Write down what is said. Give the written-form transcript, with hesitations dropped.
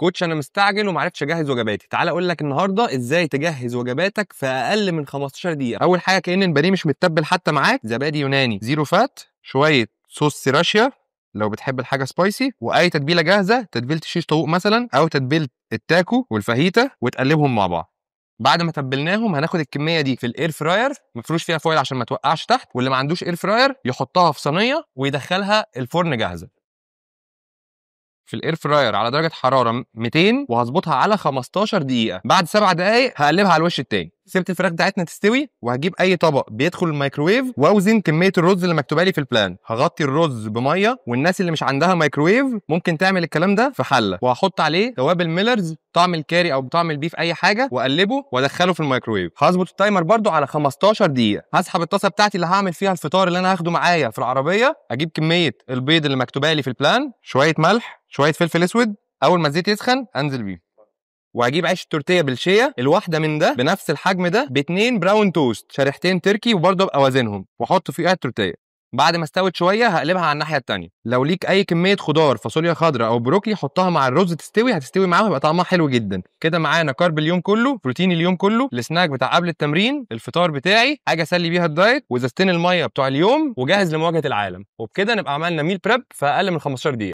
كوتش انا مستعجل ومعرفتش اجهز وجباتي. تعال اقول لك النهارده ازاي تجهز وجباتك في اقل من 15 دقيقه. اول حاجه كأن البانيه مش متبل حتى معاك، زبادي يوناني زيرو فات، شويه صوص سيراشيا لو بتحب الحاجه سبايسي، واي تتبيله جاهزه، تتبيله شيش طاووق مثلا او تتبيله التاكو والفاهيتا، وتقلبهم مع بعض. بعد ما تبلناهم هناخد الكميه دي في الاير فراير، مفروش فيها فويل عشان ما توقعش تحت، واللي ما عندوش اير فراير يحطها في صينيه ويدخلها الفرن جاهزه في الاير فراير على درجه حراره 200، وهظبطها على 15 دقيقه. بعد 7 دقائق هقلبها على الوش التاني. سبت الفراخ بتاعتنا تستوي، وهجيب اي طبق بيدخل الميكروويف واوزن كميه الرز اللي مكتوبه لي في البلان. هغطي الرز بميه، والناس اللي مش عندها ميكروويف ممكن تعمل الكلام ده في حله، وهحط عليه توابل ميلرز، طعم الكاري او طعم البيف اي حاجه، واقلبه وادخله في الميكروويف. هظبط التايمر برده على 15 دقيقه. هسحب الطاسه بتاعتي اللي هعمل فيها الفطار اللي انا هاخده معايا في العربيه، اجيب كميه البيض اللي مكتوبه لي في البلان، شويه ملح، شويه فلفل اسود. اول ما الزيت يسخن انزل بيه، وهجيب عيش التورتيه بالشيا، الواحده من ده بنفس الحجم ده ب2 براون توست، شريحتين تركي، وبرده ابقى اوازنهم واحط فيها التورتيه. بعد ما استوت شويه هقلبها على الناحيه الثانيه. لو ليك اي كميه خضار، فاصوليا خضراء او بروكلي، حطها مع الرز تستوي، هتستوي معاهم، يبقى طعمها حلو جدا. كده معانا كارب اليوم كله، بروتين اليوم كله، السناك بتاع قبل التمرين، الفطار بتاعي، حاجه اسلي بيها الدايت، وازازتين الميه بتوع اليوم، وجاهز لمواجهه العالم. وبكده نبقى عملنا ميل بريب في اقل من 15 دقيقه.